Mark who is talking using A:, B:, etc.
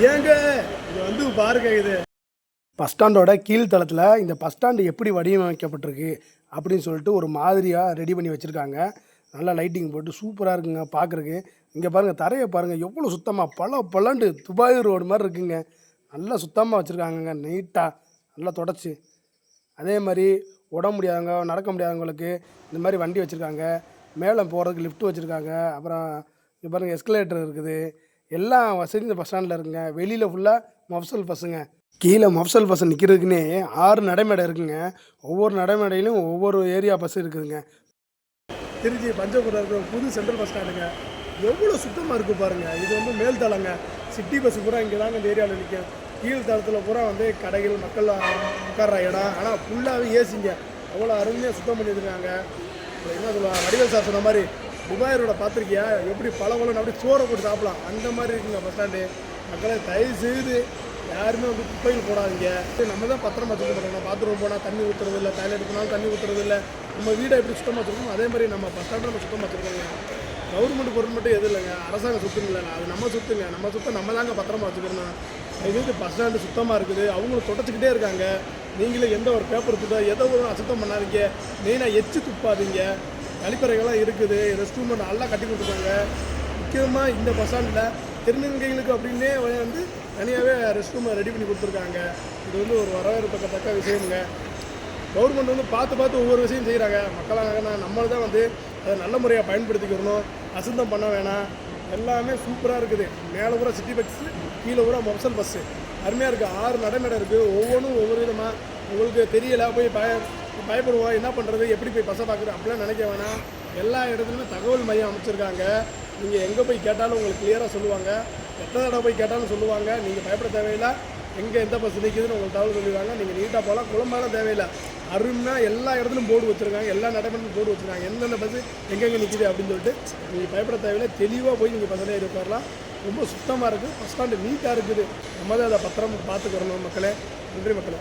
A: ஏங்க இது வந்து பாருங்க இது பஸ் ஸ்டாண்டோட கீழ்த்தளத்தில் இந்த பஸ் ஸ்டாண்டு எப்படி வடிவமைக்கப்பட்டிருக்கு அப்படின்னு சொல்லிட்டு ஒரு மாதிரியாக ரெடி பண்ணி வச்சுருக்காங்க. நல்லா லைட்டிங் போட்டு சூப்பராக இருக்குங்க பார்க்குறக்கு. இங்கே பாருங்கள், தரையை பாருங்கள் எவ்வளோ சுத்தமாக பளபளன்னு துபாய் ரோடு மாதிரி இருக்குங்க. நல்லா சுத்தமாக வச்சுருக்காங்கங்க, நீட்டாக நல்லா தொடச்சி. அதே மாதிரி உடம்பு முடியாதவங்க, நடக்க முடியாதவங்களுக்கு இந்த மாதிரி வண்டி வச்சுருக்காங்க. மேலே போகிறதுக்கு லிஃப்ட் வச்சுருக்காங்க. அப்புறம் இங்கே பாருங்கள், எஸ்கலேட்டர் இருக்குது. எல்லா வசதியும் இந்த பஸ் ஸ்டாண்டில் இருக்குங்க. வெளியில் ஃபுல்லாக மஃப்சல் பஸ்ஸுங்க. கீழே மஃப்சல் பஸ் நிற்கிறதுக்குன்னே 6 நடைமேடை இருக்குங்க. ஒவ்வொரு நடைமேடையிலும் ஒவ்வொரு ஏரியா பஸ் இருக்குதுங்க. திருச்சி பஞ்சபுரம் இருக்கிற புது சென்ட்ரல் பஸ் ஸ்டாண்டுங்க. எவ்வளோ சுத்தமாக இருக்குது பாருங்கள். இது வந்து மேல் தளங்க. சிட்டி பஸ் பூரா இங்கே தாங்க இந்த ஏரியாவில் நிற்கும். கீழ் தளத்தில் பூரா வந்து கடைகள், மக்கள் உட்கார்ற இடம். ஆனால் ஃபுல்லாகவே ஏசிங்க. அவ்வளோ அருமையாக சுத்தம் பண்ணி வச்சுருக்காங்க. என்ன சொல்லுவாங்க, வடிவேல் சார் சொன்ன மாதிரி துபாய் ரோட பார்த்துருக்கியா, எப்படி பழம் அப்படி சோறை போட்டு சாப்பிடலாம், அந்த மாதிரி இருக்குங்க பஸ் ஸ்டாண்டு. மக்களை தயவு செய்து யாருமே வந்து குப்பையில் போடாதீங்க. நம்ம தான் பத்திரமா வச்சுக்க மாட்டோம். பாத்ரூம் போனால் தண்ணி ஊற்றுறது இல்லை, டாய்லெட் போனாலும் தண்ணி ஊற்றுறது இல்லை. நம்ம வீடை எப்படி சுத்தமாக வச்சுருக்கோம் அதே மாதிரி நம்ம பஸ் ஸ்டாண்டை நம்ம சுத்தமாக வச்சுருக்கோங்க. கவர்மெண்ட் பொருள் மட்டும் எதுவும் இல்லைங்க, அரசாங்கம் சுத்தம் அது நம்ம சுற்றுங்க. நம்ம சுத்தம் நம்ம தாங்க பத்திரமா வச்சுக்கணும். இது பஸ் ஸ்டாண்டு சுத்தமாக இருக்குது, அவங்களும் தொடச்சிக்கிட்டே இருக்காங்க. நீங்களே எந்த ஒரு பேப்பர் துட்டோ ஏதோ ஒரு அசுத்தம் பண்ணாதீங்க. மெயினாக எச்சு துப்பாதீங்க. கழிப்பறைகள்லாம் இருக்குது, ரெஸ்ட் ரூம் நல்லா கட்டி கொடுத்துருக்காங்க. முக்கியமாக இந்த பஸ் ஸ்டாண்டில் திருநங்கைகளுக்கு அப்படின்னே வந்து தனியாகவே ரெஸ்ட் ரூமை ரெடி பண்ணி கொடுத்துருக்காங்க. இது வந்து ஒரு வரவேற்கத்தக்க விஷயமுங்க. கவர்மெண்ட் வந்து பார்த்து ஒவ்வொரு விஷயம் செய்கிறாங்க. மக்களாக நம்மளை தான் வந்து அதை நல்ல முறையாக பயன்படுத்திக்கிறணும். அசுத்தம் பண்ண வேணாம். எல்லாமே சூப்பராக இருக்குது. மேலே பூரா சிட்டி பஸ்ஸு, கீழே பூரா மஃப்சல் பஸ்ஸு. அருமையாக இருக்குது. 6 நடைமேடை இருக்குது. ஒவ்வொன்றும் ஒவ்வொரு விதமாக. உங்களுக்கு தெரியலை, போய் பயப்படுவோம், என்ன பண்ணுறது, எப்படி போய் பஸ்ஸை பார்க்குறது அப்படிலாம் நினைக்க வேணாம். எல்லா இடத்துலையுமே தகவல் மையம் அமைச்சிருக்காங்க. நீங்கள் எங்கே போய் கேட்டாலும் உங்களுக்கு கிளியராக சொல்லுவாங்க. எத்தனை தடவை போய் கேட்டாலும் சொல்லுவாங்க. நீங்கள் பயப்பட தேவையில்லை. எங்கே எந்த பஸ் நிற்கிதுன்னு உங்களுக்கு தகவல் சொல்லிடுவாங்க. நீங்கள் நீட்டாக போகலாம், குழம்பெல்லாம் தேவையில்லை. அருமையாக எல்லா இடத்துலையும் போர்டு வச்சுருக்காங்க. எல்லா நடைமுறையும் போர்டு வச்சுருக்காங்க, எந்தெந்த பஸ்ஸு எங்கெங்கே நிற்கிது அப்படின்னு சொல்லிட்டு. நீங்கள் பயப்பட தேவையில்லை. தெளிவாக போய் நீங்கள் பஸ்ஸில் ஏறி உட்காரலாம். ரொம்ப சுத்தமாக இருக்குது. பஸ் ஸ்டாண்டு நீட்டாக இருக்குது. நம்ம தான் அதை பத்திரமா பார்த்துக்கிறணும் மக்களே. நன்றி மக்களே.